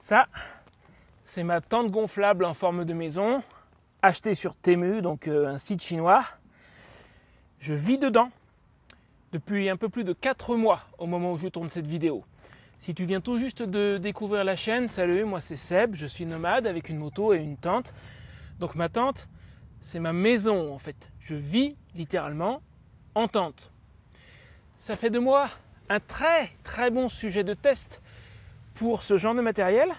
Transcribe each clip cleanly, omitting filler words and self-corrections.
Ça, c'est ma tente gonflable en forme de maison, achetée sur Temu, donc un site chinois. Je vis dedans depuis un peu plus de 4 mois au moment où je tourne cette vidéo. Si tu viens tout juste de découvrir la chaîne, salut, moi c'est Seb, je suis nomade avec une moto et une tente. Donc ma tente, c'est ma maison en fait. Je vis littéralement en tente. Ça fait de moi un très bon sujet de test pour ce genre de matériel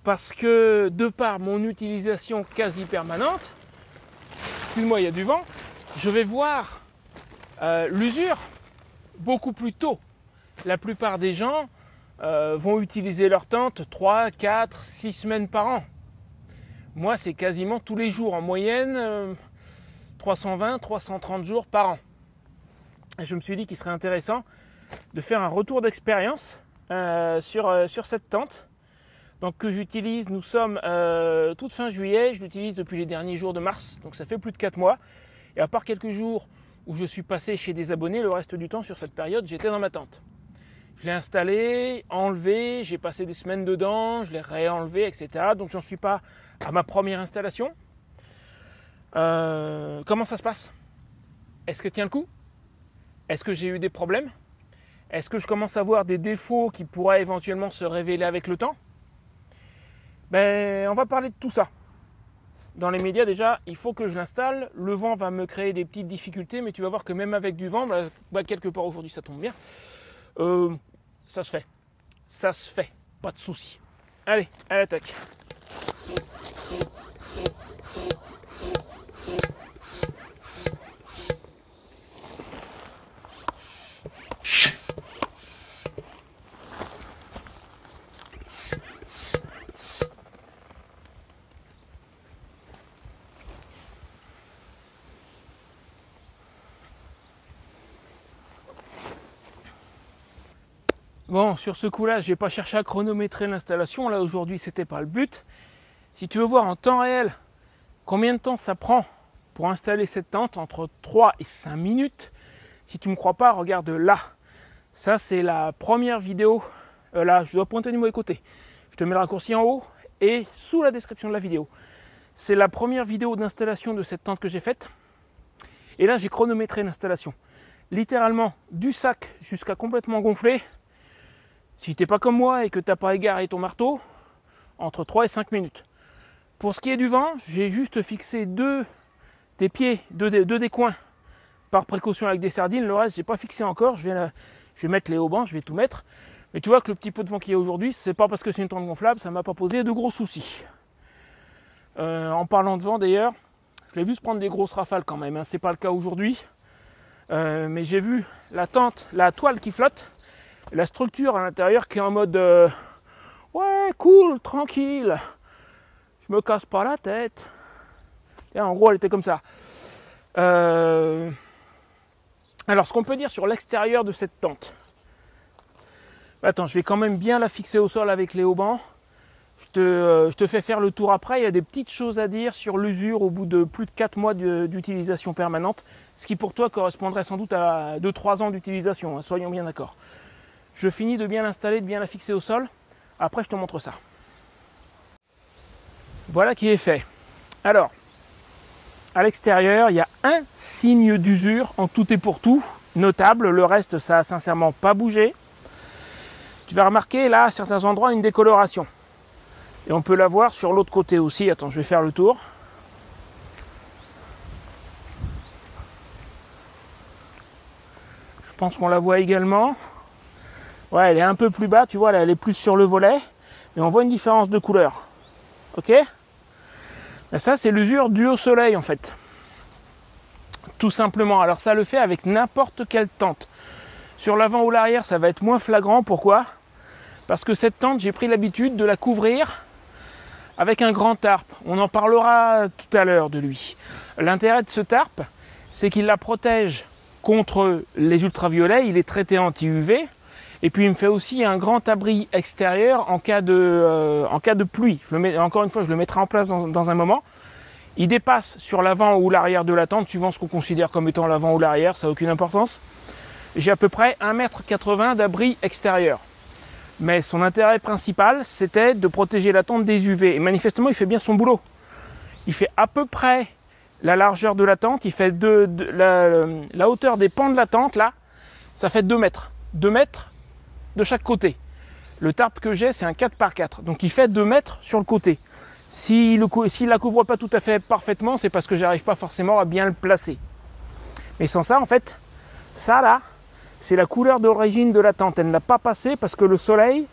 parce que de par mon utilisation quasi permanente, excuse-moi, il y a du vent, je vais voir l'usure beaucoup plus tôt. La plupart des gens vont utiliser leur tente 3, 4, 6 semaines par an. Moi, c'est quasiment tous les jours, en moyenne 320, 330 jours par an. Et je me suis dit qu'il serait intéressant de faire un retour d'expérience sur cette tente. Donc que j'utilise, nous sommes toute fin juillet, je l'utilise depuis les derniers jours de mars, donc ça fait plus de 4 mois. Et à part quelques jours où je suis passé chez des abonnés, le reste du temps sur cette période, j'étais dans ma tente. Je l'ai installé, enlevé, j'ai passé des semaines dedans, je l'ai réenlevé, etc. Donc j'en suis pas à ma première installation. Comment ça se passe? Est-ce que tient le coup? Est-ce que j'ai eu des problèmes? Est-ce que je commence à voir des défauts qui pourraient éventuellement se révéler avec le temps? On va parler de tout ça. Dans les médias déjà, il faut que je l'installe. Le vent va me créer des petites difficultés, mais tu vas voir que même avec du vent, quelque part aujourd'hui ça tombe bien, ça se fait. Ça se fait, pas de souci. Allez, à l'attaque. Bon, sur ce coup-là, je n'ai pas cherché à chronométrer l'installation. Là, aujourd'hui, c'était pas le but. Si tu veux voir en temps réel combien de temps ça prend pour installer cette tente, entre 3 et 5 minutes. Si tu ne me crois pas, regarde là. Ça, c'est la première vidéo. Là, je dois pointer du mauvais côté. Je te mets le raccourci en haut et sous la description de la vidéo. C'est la première vidéo d'installation de cette tente que j'ai faite. Et là, j'ai chronométré l'installation. Littéralement, du sac jusqu'à complètement gonflé. Si tu n'es pas comme moi et que tu n'as pas égaré ton marteau, entre 3 et 5 minutes. Pour ce qui est du vent, j'ai juste fixé deux des coins par précaution avec des sardines. Le reste, je n'ai pas fixé encore. Je vais mettre les haubans, je vais tout mettre. Mais tu vois que le petit peu de vent qu'il y a aujourd'hui, c'est pas parce que c'est une tente gonflable, ça ne m'a pas posé de gros soucis. En parlant de vent d'ailleurs, je l'ai vu se prendre des grosses rafales quand même. Ce n'est pas le cas aujourd'hui. Mais j'ai vu la tente, la toile qui flotte. La structure à l'intérieur qui est en mode ouais, cool, tranquille, je me casse pas la tête. Et en gros, elle était comme ça. Alors, ce qu'on peut dire sur l'extérieur de cette tente. Attends, je vais quand même bien la fixer au sol avec les haubans. Je te fais faire le tour après. Il y a des petites choses à dire sur l'usure au bout de plus de 4 mois d'utilisation permanente. Ce qui pour toi correspondrait sans doute à 2-3 ans d'utilisation, hein, soyons bien d'accord. Je finis de bien l'installer, de bien la fixer au sol. Après, je te montre ça. Voilà qui est fait. Alors, à l'extérieur, il y a un signe d'usure en tout et pour tout, notable. Le reste, ça n'a sincèrement pas bougé. Tu vas remarquer là, à certains endroits, une décoloration. Et on peut la voir sur l'autre côté aussi. Attends, je vais faire le tour. Je pense qu'on la voit également. Ouais, elle est un peu plus bas, tu vois, là, elle est plus sur le volet, mais on voit une différence de couleur. Ok? Et ça, c'est l'usure due au soleil, en fait. Tout simplement. Alors, ça le fait avec n'importe quelle tente. Sur l'avant ou l'arrière, ça va être moins flagrant. Pourquoi? Parce que cette tente, j'ai pris l'habitude de la couvrir avec un grand tarp. On en parlera tout à l'heure de lui. L'intérêt de ce tarp, c'est qu'il la protège contre les ultraviolets. Il est traité anti-UV. Et puis il me fait aussi un grand abri extérieur en cas de pluie. Encore une fois, je le mettrai en place dans un moment. Il dépasse sur l'avant ou l'arrière de la tente, suivant ce qu'on considère comme étant l'avant ou l'arrière, ça n'a aucune importance. J'ai à peu près 1,80 m d'abri extérieur. Mais son intérêt principal, c'était de protéger la tente des UV. Et manifestement, il fait bien son boulot. Il fait à peu près la largeur de la tente. Il fait la hauteur des pans de la tente, là, ça fait 2 mètres. 2 mètres de chaque côté. Le tarp que j'ai, c'est un 4x4. Donc il fait 2 mètres sur le côté. S'il ne la couvre pas tout à fait parfaitement, c'est parce que j'arrive pas forcément à bien le placer. Mais sans ça, en fait, ça là, c'est la couleur d'origine de la tente. Elle n'a pas passé parce que le soleil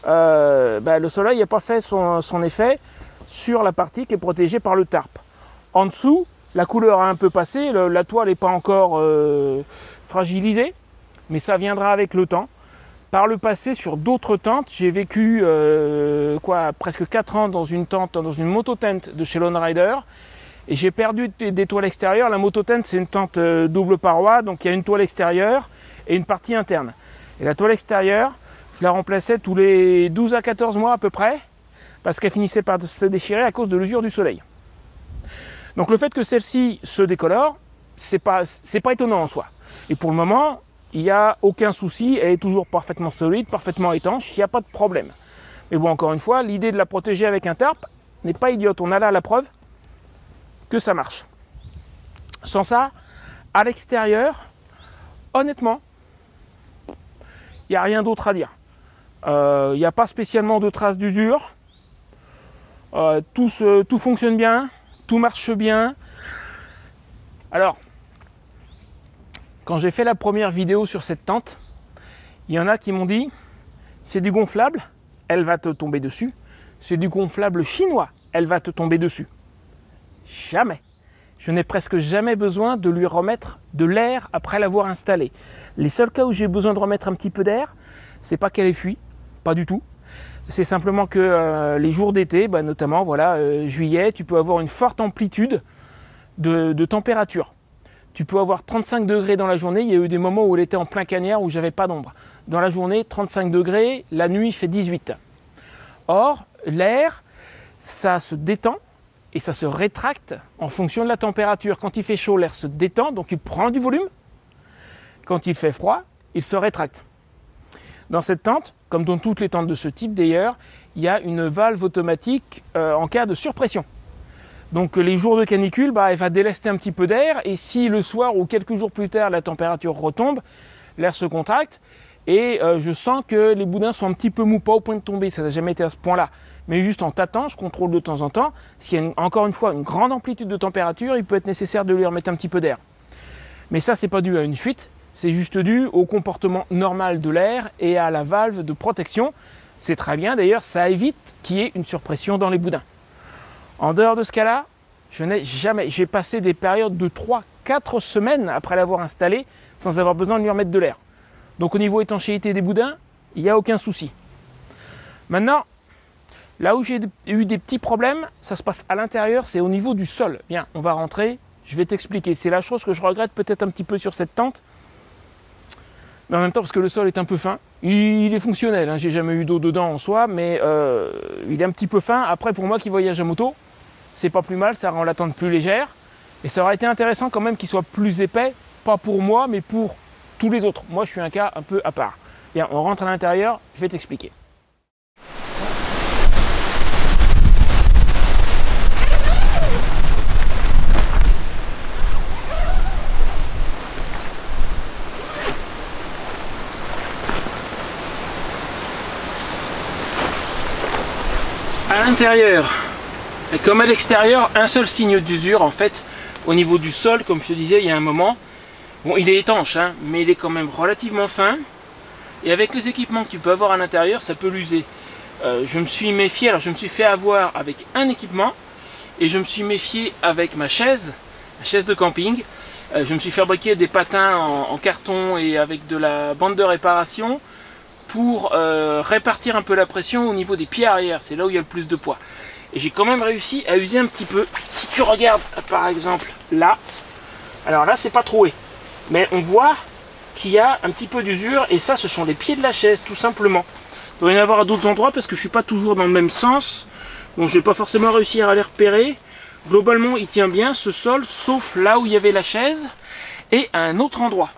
n'a pas fait son effet sur la partie qui est protégée par le tarp. En dessous, la couleur a un peu passé, la toile n'est pas encore fragilisée, mais ça viendra avec le temps. Par le passé, sur d'autres tentes, j'ai vécu presque 4 ans dans une moto-tente de chez Lone Rider, et j'ai perdu des toiles extérieures. La moto-tente, c'est une tente double paroi, donc il y a une toile extérieure et une partie interne. Et la toile extérieure, je la remplaçais tous les 12 à 14 mois à peu près, parce qu'elle finissait par se déchirer à cause de l'usure du soleil. Donc le fait que celle-ci se décolore, c'est pas étonnant en soi. Et pour le moment, il n'y a aucun souci, elle est toujours parfaitement solide, parfaitement étanche, il n'y a pas de problème. Mais bon, encore une fois, l'idée de la protéger avec un tarp n'est pas idiote. On a là la preuve que ça marche. Sans ça, à l'extérieur, honnêtement, il n'y a rien d'autre à dire. Il n'y a pas spécialement de traces d'usure. Tout fonctionne bien, tout marche bien. Alors, quand j'ai fait la première vidéo sur cette tente, il y en a qui m'ont dit c'est du gonflable, elle va te tomber dessus. C'est du gonflable chinois, elle va te tomber dessus. Jamais. Je n'ai presque jamais besoin de lui remettre de l'air après l'avoir installée. Les seuls cas où j'ai besoin de remettre un petit peu d'air, c'est pas qu'elle ait fui, pas du tout. C'est simplement que les jours d'été, notamment juillet, tu peux avoir une forte amplitude de température. Tu peux avoir 35 degrés dans la journée. Il y a eu des moments où elle était en plein cagnard où j'avais pas d'ombre. Dans la journée, 35 degrés, la nuit il fait 18. Or, l'air, ça se détend et ça se rétracte en fonction de la température. Quand il fait chaud, l'air se détend, donc il prend du volume. Quand il fait froid, il se rétracte. Dans cette tente, comme dans toutes les tentes de ce type d'ailleurs, il y a une valve automatique en cas de surpression. Donc les jours de canicule, elle va délester un petit peu d'air, et si le soir ou quelques jours plus tard la température retombe, l'air se contracte, et je sens que les boudins sont un petit peu mous, pas au point de tomber, ça n'a jamais été à ce point-là, mais juste en tâtant, je contrôle de temps en temps. S'il y a encore une fois une grande amplitude de température, il peut être nécessaire de lui remettre un petit peu d'air. Mais ça, c'est pas dû à une fuite, c'est juste dû au comportement normal de l'air et à la valve de protection. C'est très bien d'ailleurs, ça évite qu'il y ait une surpression dans les boudins. En dehors de ce cas-là, j'ai passé des périodes de 3-4 semaines après l'avoir installé sans avoir besoin de lui remettre de l'air. Donc au niveau étanchéité des boudins, il n'y a aucun souci. Maintenant, là où j'ai eu des petits problèmes, ça se passe à l'intérieur, c'est au niveau du sol. Bien, on va rentrer, je vais t'expliquer. C'est la chose que je regrette peut-être un petit peu sur cette tente. Mais en même temps, parce que le sol est un peu fin. Il est fonctionnel, hein, j'ai jamais eu d'eau dedans en soi, mais il est un petit peu fin. Après, pour moi qui voyage à moto, c'est pas plus mal, ça rend la tente plus légère. Et ça aurait été intéressant quand même qu'il soit plus épais, pas pour moi, mais pour tous les autres. Moi, je suis un cas un peu à part. Bien, on rentre à l'intérieur, je vais t'expliquer. À l'intérieur, et comme à l'extérieur, un seul signe d'usure en fait au niveau du sol, comme je te disais il y a un moment. Bon, il est étanche, hein, mais il est quand même relativement fin. Et avec les équipements que tu peux avoir à l'intérieur, ça peut l'user. Je me suis méfié, alors je me suis fait avoir avec un équipement, et je me suis méfié avec ma chaise de camping. Je me suis fabriqué des patins en carton et avec de la bande de réparation pour répartir un peu la pression au niveau des pieds arrière. C'est là où il y a le plus de poids. Et j'ai quand même réussi à user un petit peu. Si tu regardes par exemple là, alors là c'est pas troué, mais on voit qu'il y a un petit peu d'usure, et ça ce sont les pieds de la chaise tout simplement. Il doit y en avoir à d'autres endroits parce que je suis pas toujours dans le même sens, donc je vais pas forcément réussir à les repérer. Globalement il tient bien ce sol, sauf là où il y avait la chaise et à un autre endroit.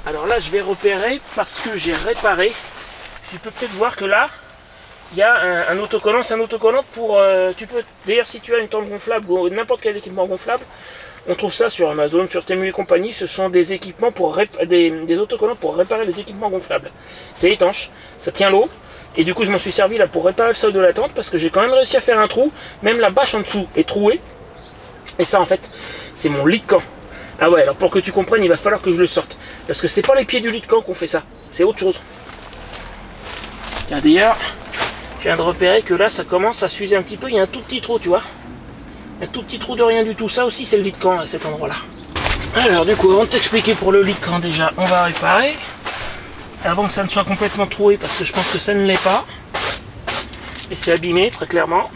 Alors là je vais repérer parce que j'ai réparé. tu peux peut-être voir que là, il y a un autocollant. C'est un autocollant pour... tu peux, d'ailleurs, si tu as une tente gonflable ou n'importe quel équipement gonflable, on trouve ça sur Amazon, sur Temu et compagnie. Ce sont des équipements pour des autocollants pour réparer les équipements gonflables. C'est étanche, ça tient l'eau. Et du coup, je m'en suis servi là pour réparer le sol de la tente parce que j'ai quand même réussi à faire un trou. Même la bâche en dessous est trouée. Et ça, en fait, c'est mon lit de camp. Ah ouais, alors pour que tu comprennes, il va falloir que je le sorte. Parce que c'est pas les pieds du lit de camp qu'on fait ça. C'est autre chose. Tiens, d'ailleurs, je viens de repérer que là, ça commence à s'user un petit peu. Il y a un tout petit trou, tu vois. Un tout petit trou de rien du tout. Ça aussi, c'est le lit de camp à cet endroit-là. Alors, du coup, avant de t'expliquer pour le lit de camp, déjà, on va réparer. Avant que ça ne soit complètement troué, parce que je pense que ça ne l'est pas. Et c'est abîmé, très clairement.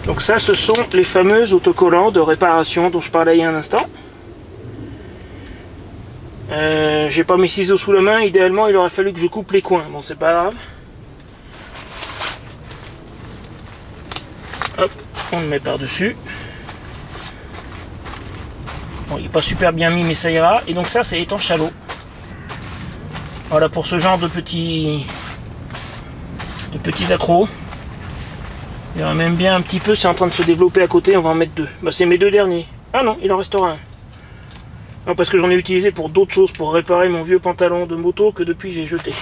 Donc ça, ce sont les fameux autocollants de réparation dont je parlais il y a un instant. J'ai pas mes ciseaux sous la main, idéalement il aurait fallu que je coupe les coins. Bon, c'est pas grave. Hop, on le met par-dessus. Bon, il n'est pas super bien mis, mais ça ira. Et donc ça, c'est étanche à l'eau. Voilà, pour ce genre de petits accros. Il y aura même bien un petit peu, c'est en train de se développer à côté, on va en mettre deux. Bah, c'est mes deux derniers. Ah non, il en restera un. Non, parce que j'en ai utilisé pour d'autres choses, pour réparer mon vieux pantalon de moto que depuis j'ai jeté.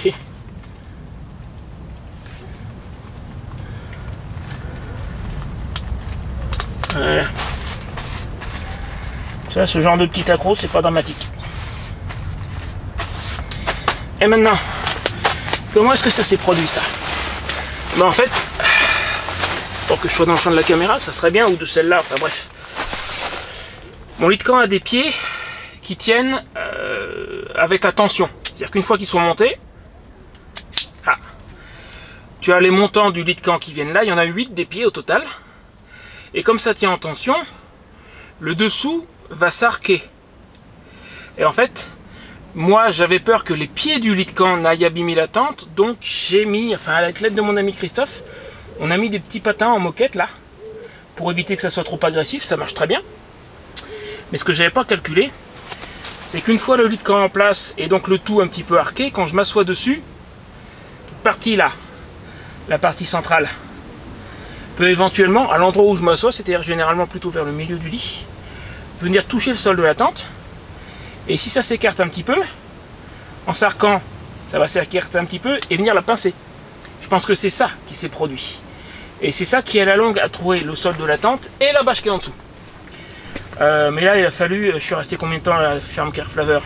Voilà. Ça, ce genre de petit accro, c'est pas dramatique. Et maintenant, comment est-ce que ça s'est produit, ça? Bah en fait, pour que je sois dans le champ de la caméra, ça serait bien, ou de celle-là, enfin bref. Mon lit de camp a des pieds qui tiennent avec la tension. C'est-à-dire qu'une fois qu'ils sont montés, tu as les montants du lit de camp qui viennent là, il y en a 8 des pieds au total. Et comme ça tient en tension, le dessous va s'arquer. Et en fait, moi j'avais peur que les pieds du lit de camp n'aillent abîmer la tente, donc j'ai mis, enfin avec l'aide de mon ami Christophe, on a mis des petits patins en moquette là, pour éviter que ça soit trop agressif, ça marche très bien. Mais ce que j'avais pas calculé, c'est qu'une fois le lit de camp en place, et donc le tout un petit peu arqué, quand je m'assois dessus, cette partie là, la partie centrale, peut éventuellement, à l'endroit où je m'assois, c'est-à-dire généralement plutôt vers le milieu du lit, venir toucher le sol de la tente, et si ça s'écarte un petit peu, en s'arquant, ça va s'écarter un petit peu, et venir la pincer. Je pense que c'est ça qui s'est produit. Et c'est ça qui, à la longue, a troué le sol de la tente et la bâche qui est en dessous. Mais là, il a fallu... Je suis resté combien de temps à la ferme Carflaveur?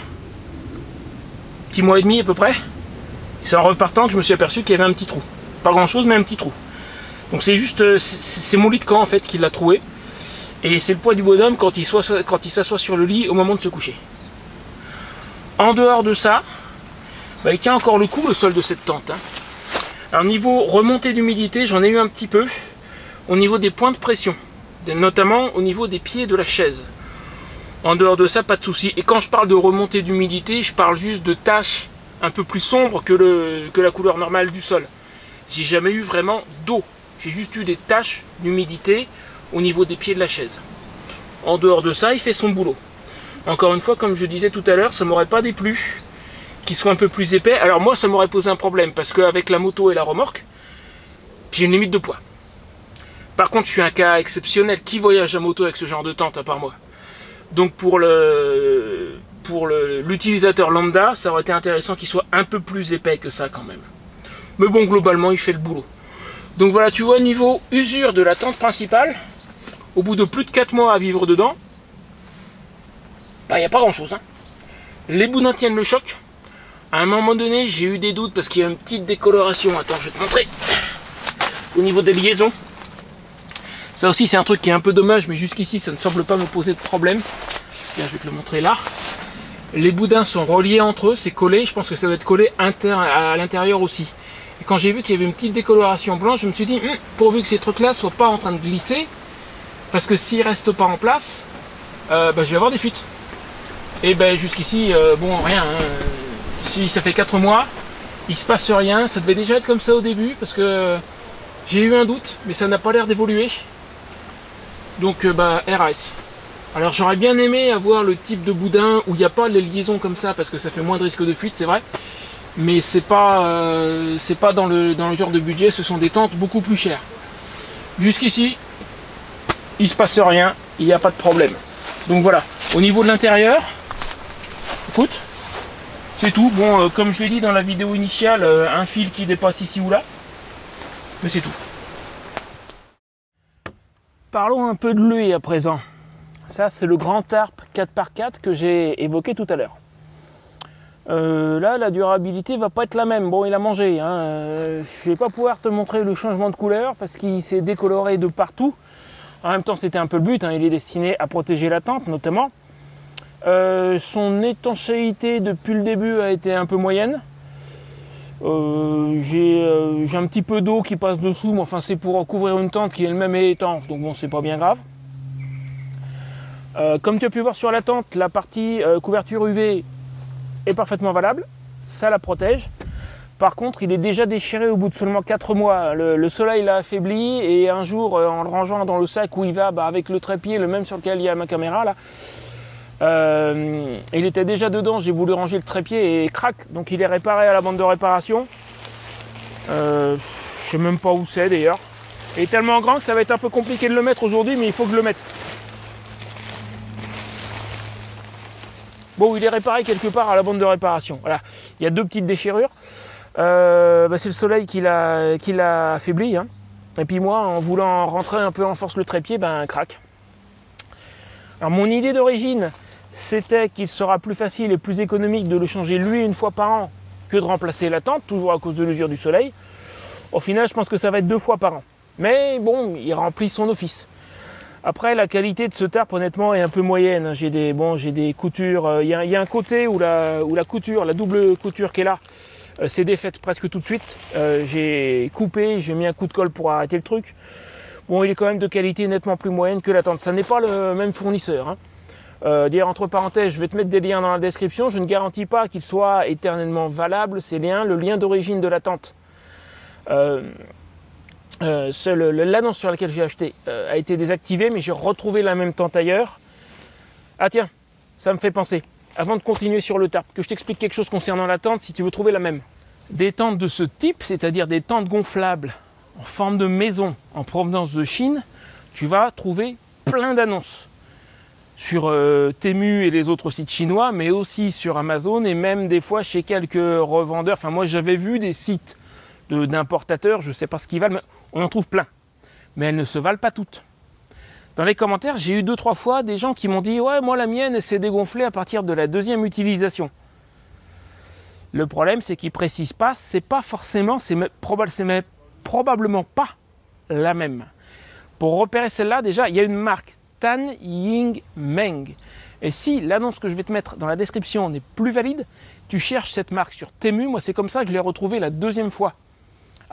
Petit mois et demi à peu près. C'est en repartant que je me suis aperçu qu'il y avait un petit trou. Pas grand-chose, mais un petit trou. Donc c'est juste... C'est mon lit de camp, en fait, qui l'a troué. Et c'est le poids du bonhomme quand il s'assoit sur le lit au moment de se coucher. En dehors de ça, bah, il tient encore le coup, le sol de cette tente. Hein. Alors niveau remontée d'humidité, j'en ai eu un petit peu au niveau des points de pression, notamment au niveau des pieds de la chaise. En dehors de ça, pas de souci. Et quand je parle de remontée d'humidité, je parle juste de taches un peu plus sombres que la couleur normale du sol. J'ai jamais eu vraiment d'eau. J'ai juste eu des taches d'humidité au niveau des pieds de la chaise. En dehors de ça, il fait son boulot. Encore une fois, comme je disais tout à l'heure, ça m'aurait pas déplu qui soit un peu plus épais. Alors moi, ça m'aurait posé un problème, parce qu'avec la moto et la remorque, j'ai une limite de poids. Par contre, je suis un cas exceptionnel. Qui voyage à moto avec ce genre de tente, à part moi? Donc pour l'utilisateur lambda, ça aurait été intéressant qu'il soit un peu plus épais que ça quand même. Mais bon, globalement, il fait le boulot. Donc voilà, tu vois, niveau usure de la tente principale, au bout de plus de 4 mois à vivre dedans, bah, il n'y a pas grand-chose. Hein. Les boudins tiennent le choc. À un moment donné, j'ai eu des doutes parce qu'il y a une petite décoloration. Attends, je vais te montrer. Au niveau des liaisons. Ça aussi, c'est un truc qui est un peu dommage, mais jusqu'ici, ça ne semble pas me poser de problème. Tiens, je vais te le montrer là. Les boudins sont reliés entre eux, c'est collé. Je pense que ça doit être collé à l'intérieur aussi. Et quand j'ai vu qu'il y avait une petite décoloration blanche, je me suis dit, pourvu que ces trucs-là ne soient pas en train de glisser, parce que s'ils ne restent pas en place, bah, je vais avoir des fuites. Et ben jusqu'ici, bon, rien. Hein. Si ça fait 4 mois, il se passe rien. Ça devait déjà être comme ça au début, parce que j'ai eu un doute, mais ça n'a pas l'air d'évoluer. Donc, bah, RAS. Alors j'aurais bien aimé avoir le type de boudin où il n'y a pas les liaisons comme ça parce que ça fait moins de risque de fuite, c'est vrai. Mais c'est pas dans le genre de budget, ce sont des tentes beaucoup plus chères. Jusqu'ici, il se passe rien, il n'y a pas de problème. Donc voilà, au niveau de l'intérieur, écoute, c'est tout. Bon, comme je l'ai dit dans la vidéo initiale, un fil qui dépasse ici ou là, mais c'est tout. Parlons un peu de lui à présent. Ça, c'est le grand tarp 4x4 que j'ai évoqué tout à l'heure. Là, la durabilité va pas être la même. Bon, il a mangé. Je vais pas pouvoir te montrer le changement de couleur parce qu'il s'est décoloré de partout. En même temps, c'était un peu le but. Il est destiné à protéger la tente, notamment. Son étanchéité depuis le début a été un peu moyenne. J'ai un petit peu d'eau qui passe dessous, mais enfin, c'est pour couvrir une tente qui elle-même est étanche. Donc bon, c'est pas bien grave. Comme tu as pu voir sur la tente, la partie couverture UV est parfaitement valable, ça la protège. Par contre, il est déjà déchiré au bout de seulement 4 mois. Le soleil l'a affaibli et un jour, en le rangeant dans le sac où il va, avec le trépied, le même sur lequel il y a ma caméra là, il était déjà dedans, j'ai voulu ranger le trépied et crac, donc il est réparé à la bande de réparation. Je sais même pas où c'est d'ailleurs. Il est tellement grand que ça va être un peu compliqué de le mettre aujourd'hui, mais il faut que je le mette. Bon, il est réparé quelque part à la bande de réparation. Voilà, il y a 2 petites déchirures. C'est le soleil qui l'a affaibli. Et puis moi, en voulant rentrer un peu en force le trépied, crac. Alors mon idée d'origine, c'était qu'il sera plus facile et plus économique de le changer lui une fois par an que de remplacer la tente, toujours à cause de l'usure du soleil. Au final, je pense que ça va être 2 fois par an. Mais bon, il remplit son office. Après, la qualité de ce tarp, honnêtement, est un peu moyenne. J'ai des coutures. Il y a un côté où la couture, la double couture qui est là, s'est défaite presque tout de suite. J'ai coupé, j'ai mis un coup de colle pour arrêter le truc. Bon, il est quand même de qualité nettement plus moyenne que la tente. Ça n'est pas le même fournisseur. D'ailleurs, entre parenthèses, je vais te mettre des liens dans la description. Je ne garantis pas qu'ils soient éternellement valables, ces liens. Le lien d'origine de la tente. L'annonce sur laquelle j'ai acheté a été désactivée, mais j'ai retrouvé la même tente ailleurs. Ah tiens, ça me fait penser, avant de continuer sur le tarp, que je t'explique quelque chose concernant la tente si tu veux trouver la même. Des tentes de ce type, c'est-à-dire des tentes gonflables en forme de maison en provenance de Chine, tu vas trouver plein d'annonces sur Temu et les autres sites chinois, mais aussi sur Amazon et même des fois chez quelques revendeurs. Enfin, moi j'avais vu des sites d'importateurs, je ne sais pas ce qu'ils valent, mais on en trouve plein. Mais elles ne se valent pas toutes. Dans les commentaires, j'ai eu 2-3 fois des gens qui m'ont dit « Ouais, moi la mienne, elle s'est dégonflée à partir de la 2e utilisation. » Le problème, c'est qu'ils ne précisent pas, c'est pas forcément, c'est probablement pas la même. Pour repérer celle-là, déjà, il y a une marque, Tan Ying Meng. Et si l'annonce que je vais te mettre dans la description n'est plus valide, tu cherches cette marque sur Temu. Moi, c'est comme ça que je l'ai retrouvée la 2e fois.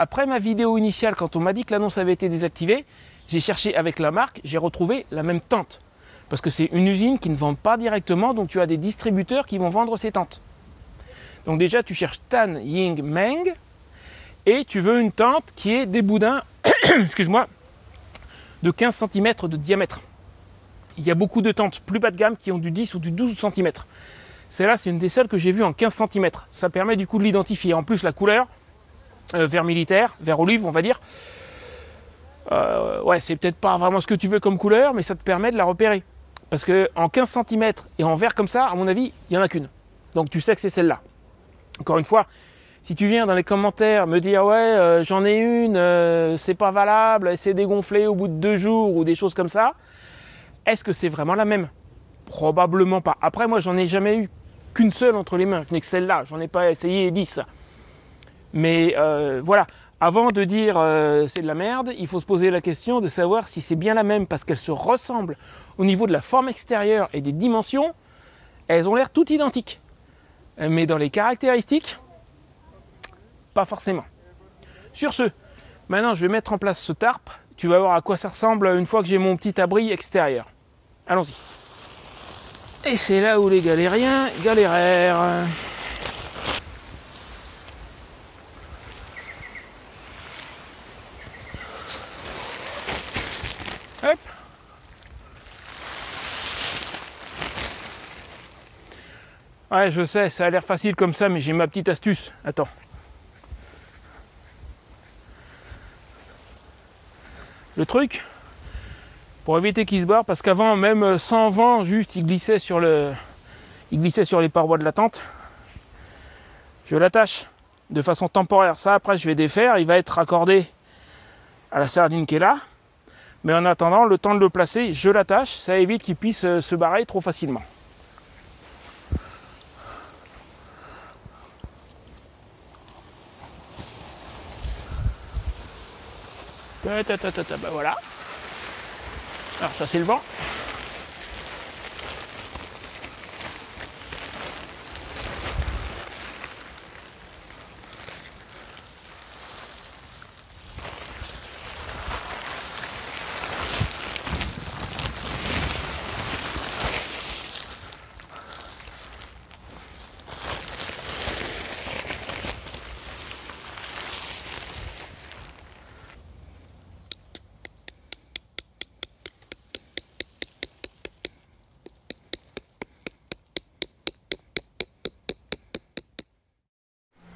Après ma vidéo initiale, quand on m'a dit que l'annonce avait été désactivée, j'ai cherché avec la marque, j'ai retrouvé la même tente. Parce que c'est une usine qui ne vend pas directement, donc tu as des distributeurs qui vont vendre ces tentes. Donc déjà, tu cherches Tan Ying Meng et tu veux une tente qui ait des boudins, excuse-moi, de 15 cm de diamètre. Il y a beaucoup de tentes plus bas de gamme qui ont du 10 ou du 12 cm. Celle-là, c'est une des seules que j'ai vues en 15 cm. Ça permet du coup de l'identifier. En plus, la couleur, vert militaire, vert olive, on va dire. Ouais, c'est peut-être pas vraiment ce que tu veux comme couleur, mais ça te permet de la repérer. Parce qu'en 15 cm et en vert comme ça, à mon avis, il n'y en a qu'une. Donc tu sais que c'est celle-là. Encore une fois, si tu viens dans les commentaires me dire « Ouais, j'en ai une, c'est pas valable, c'est dégonflé au bout de 2 jours » ou des choses comme ça, est-ce que c'est vraiment la même? Probablement pas. Après, moi, j'en ai jamais eu qu'une seule entre les mains. Je n'ai que celle-là. J'en ai pas essayé 10. Mais voilà, avant de dire c'est de la merde, il faut se poser la question de savoir si c'est bien la même parce qu'elles se ressemblent au niveau de la forme extérieure et des dimensions. Elles ont l'air toutes identiques. Mais dans les caractéristiques, pas forcément. Sur ce, maintenant je vais mettre en place ce tarp. Tu vas voir à quoi ça ressemble une fois que j'ai mon petit abri extérieur. Allons-y. Et c'est là où les galériens galérèrent. Hop. Ouais, je sais, ça a l'air facile comme ça, mais j'ai ma petite astuce. Attends. Le truc, pour éviter qu'il se barre, parce qu'avant, même sans vent, juste il glissait sur les parois de la tente. Je l'attache de façon temporaire. Ça, après, je vais défaire. Il va être raccordé à la sardine qui est là. Mais en attendant, le temps de le placer, je l'attache. Ça évite qu'il puisse se barrer trop facilement. Ben voilà. Alors ça c'est le vent.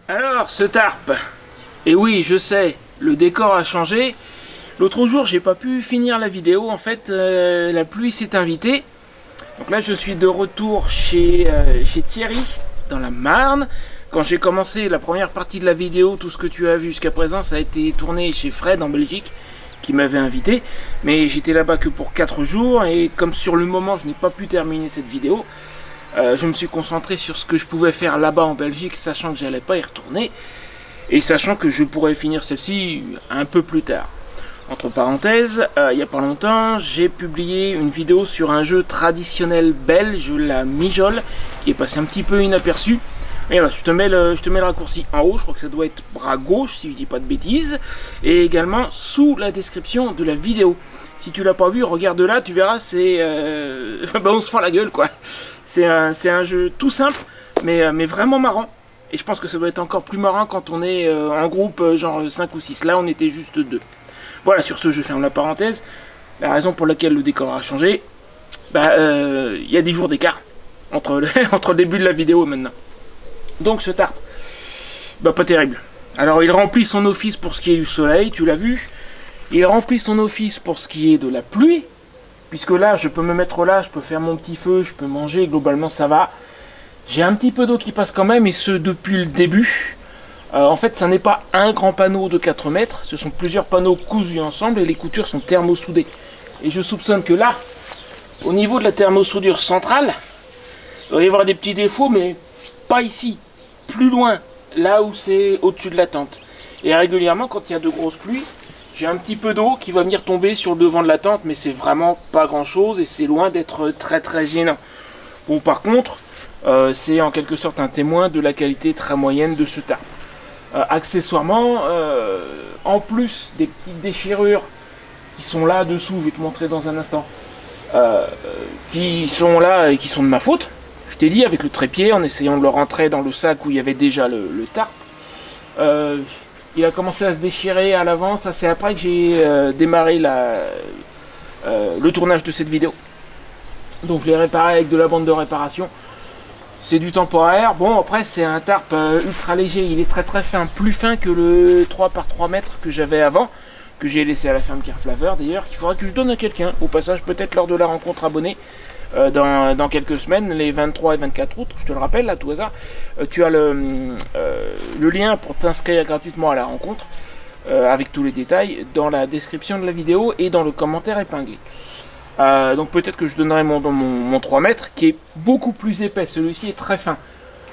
Alors, ce tarp, et oui, je sais, le décor a changé. L'autre jour, j'ai pas pu finir la vidéo. En fait, la pluie s'est invitée. Donc là, je suis de retour chez Thierry, dans la Marne. Quand j'ai commencé la première partie de la vidéo, tout ce que tu as vu jusqu'à présent, ça a été tourné chez Fred en Belgique, qui m'avait invité. Mais j'étais là-bas que pour 4 jours. Et comme sur le moment, je n'ai pas pu terminer cette vidéo, je me suis concentré sur ce que je pouvais faire là-bas en Belgique, sachant que j'allais pas y retourner et sachant que je pourrais finir celle-ci un peu plus tard. Entre parenthèses, il n'y a pas longtemps, j'ai publié une vidéo sur un jeu traditionnel belge, la Mijole, qui est passé un petit peu inaperçu. Et voilà, je te mets le raccourci en haut, je crois que ça doit être bras gauche si je dis pas de bêtises, et également sous la description de la vidéo. Si tu l'as pas vu, regarde là, tu verras, c'est bah, on se fend la gueule quoi. C'est un jeu tout simple, mais vraiment marrant. Et je pense que ça doit être encore plus marrant quand on est en groupe, genre 5 ou 6. Là, on était juste 2. Voilà, sur ce, je ferme la parenthèse. La raison pour laquelle le décor a changé, bah, y a des jours d'écart entre le début de la vidéo et maintenant. Donc ce tarp, bah pas terrible. Alors il remplit son office pour ce qui est du soleil, tu l'as vu. Il remplit son office pour ce qui est de la pluie. Puisque là, je peux me mettre là, je peux faire mon petit feu, je peux manger, globalement ça va. J'ai un petit peu d'eau qui passe quand même, et ce depuis le début. En fait, ça n'est pas un grand panneau de 4 mètres, ce sont plusieurs panneaux cousus ensemble, et les coutures sont thermosoudées. Et je soupçonne que là, au niveau de la thermosoudure centrale, il va y avoir des petits défauts, mais pas ici, plus loin, là où c'est au-dessus de la tente. Et régulièrement, quand il y a de grosses pluies, j'ai un petit peu d'eau qui va venir tomber sur le devant de la tente, mais c'est vraiment pas grand chose et c'est loin d'être très très gênant. Bon, par contre, c'est en quelque sorte un témoin de la qualité très moyenne de ce tarp. Accessoirement, en plus des petites déchirures qui sont là dessous, je vais te montrer dans un instant, qui sont là et qui sont de ma faute. Je t'ai dit, avec le trépied, en essayant de le rentrer dans le sac où il y avait déjà le tarp. Il a commencé à se déchirer à l'avant, ça c'est après que j'ai démarré le tournage de cette vidéo. Donc je l'ai réparé avec de la bande de réparation. C'est du temporaire. Bon, après c'est un tarp ultra léger, il est très très fin, plus fin que le 3 par 3 mètres que j'avais avant, que j'ai laissé à la ferme Carflaveur d'ailleurs, qu'il faudra que je donne à quelqu'un, au passage peut-être lors de la rencontre abonnée. Dans quelques semaines, les 23 et 24 août, je te le rappelle, à tout hasard, tu as le lien pour t'inscrire gratuitement à la rencontre, avec tous les détails, dans la description de la vidéo et dans le commentaire épinglé. Donc peut-être que je donnerai mon 3 mètres, qui est beaucoup plus épais, celui-ci est très fin.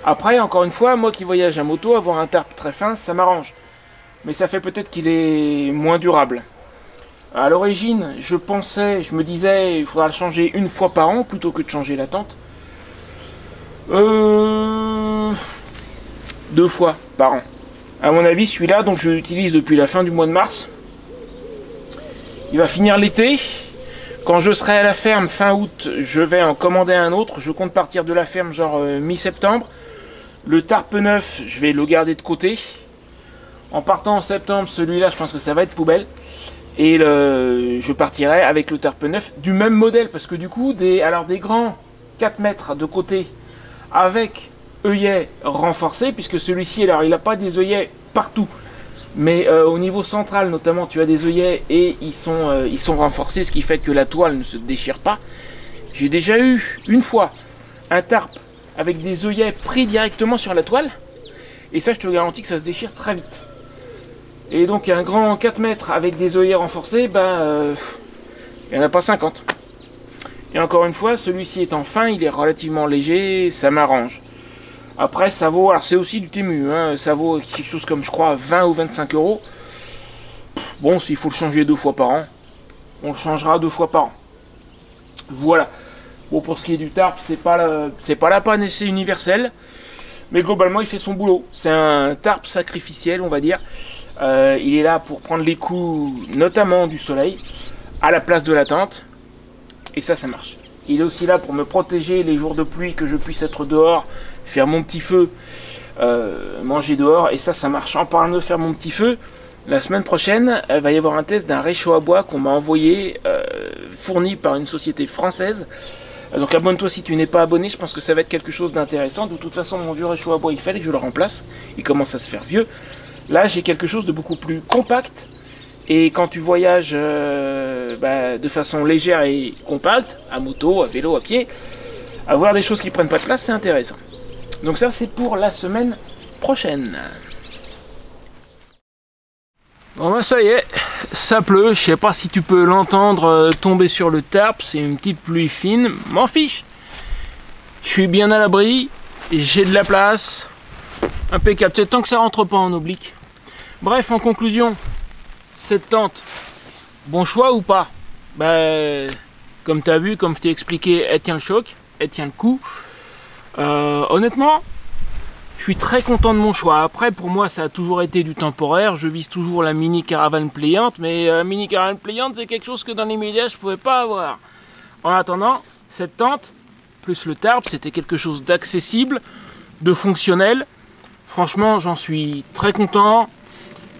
Après, encore une fois, moi qui voyage à moto, avoir un tarp très fin, ça m'arrange. Mais ça fait peut-être qu'il est moins durable. À l'origine, je me disais, il faudra le changer une fois par an plutôt que de changer la tente. 2 fois par an. À mon avis, celui-là, donc je l'utilise depuis la fin du mois de mars. Il va finir l'été. Quand je serai à la ferme fin août, je vais en commander un autre. Je compte partir de la ferme genre mi-septembre. Le tarp neuf, je vais le garder de côté. En partant en septembre, celui-là, je pense que ça va être poubelle. Et je partirai avec le tarp neuf du même modèle, parce que du coup, des grands 4 mètres de côté, avec œillet renforcé, puisque celui-ci, alors il n'a pas des œillets partout, mais au niveau central notamment, tu as des œillets et ils sont renforcés, ce qui fait que la toile ne se déchire pas. J'ai déjà eu une fois un tarp avec des œillets pris directement sur la toile, et ça je te garantis que ça se déchire très vite. Et donc un grand 4 mètres avec des œillets renforcés, il n'y en a pas 50. Et encore une fois, celui-ci étant fin, il est relativement léger, ça m'arrange. Après ça vaut, alors c'est aussi du Temu, hein, ça vaut quelque chose comme je crois 20 ou 25 euros. Bon, s'il faut le changer 2 fois par an, on le changera 2 fois par an. Voilà. Bon, pour ce qui est du tarp, c'est pas la panacée universelle, mais globalement il fait son boulot. C'est un tarp sacrificiel, on va dire. Il est là pour prendre les coups, notamment du soleil, à la place de la tente, et ça marche. Il est aussi là pour me protéger les jours de pluie, que je puisse être dehors, faire mon petit feu, manger dehors, et ça marche. En parlant de faire mon petit feu, la semaine prochaine, il va y avoir un test d'un réchaud à bois qu'on m'a envoyé, fourni par une société française. Donc abonne-toi si tu n'es pas abonné, je pense que ça va être quelque chose d'intéressant. De toute façon, mon vieux réchaud à bois, il fallait que je le remplace. Il commence à se faire vieux. Là, j'ai quelque chose de beaucoup plus compact. Et quand tu voyages de façon légère et compacte, à moto, à vélo, à pied, avoir des choses qui prennent pas de place, c'est intéressant. Donc ça, c'est pour la semaine prochaine. Bon ben ça y est, ça pleut, je sais pas si tu peux l'entendre tomber sur le tarp, c'est une petite pluie fine, m'en fiche. Je suis bien à l'abri, j'ai de la place, impeccable, c'est tant que ça rentre pas en oblique. Bref, en conclusion, cette tente, bon choix ou pas? Comme tu as vu, comme je t'ai expliqué, elle tient le choc, elle tient le coup. Honnêtement, je suis très content de mon choix. Après, pour moi, ça a toujours été du temporaire. Je vise toujours la mini caravane pliante. Mais mini caravane pliante, c'est quelque chose que dans les médias, je ne pouvais pas avoir. En attendant, cette tente, plus le tarp, c'était quelque chose d'accessible, de fonctionnel. Franchement, j'en suis très content.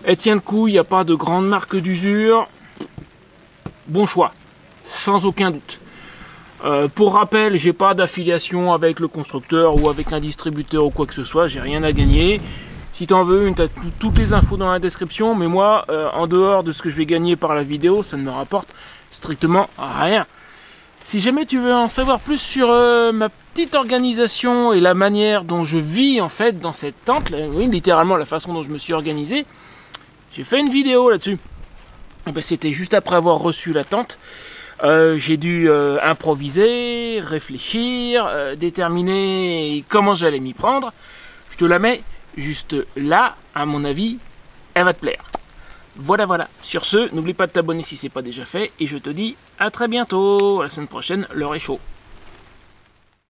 Elle tient le coup, il n'y a pas de grande marque d'usure. Bon choix, sans aucun doute. Pour rappel, j'ai pas d'affiliation avec le constructeur ou avec un distributeur ou quoi que ce soit, j'ai rien à gagner. Si tu en veux, tu as toutes les infos dans la description, mais moi, en dehors de ce que je vais gagner par la vidéo, ça ne me rapporte strictement rien. Si jamais tu veux en savoir plus sur ma petite organisation et la manière dont je vis en fait dans cette tente, oui, littéralement la façon dont je me suis organisé, j'ai fait une vidéo là-dessus. C'était juste après avoir reçu la tente. J'ai dû improviser, réfléchir, déterminer comment j'allais m'y prendre. Je te la mets juste là, à mon avis, elle va te plaire. Voilà. Sur ce, n'oublie pas de t'abonner si ce n'est pas déjà fait, et je te dis à très bientôt. La semaine prochaine, l'heure est chaud.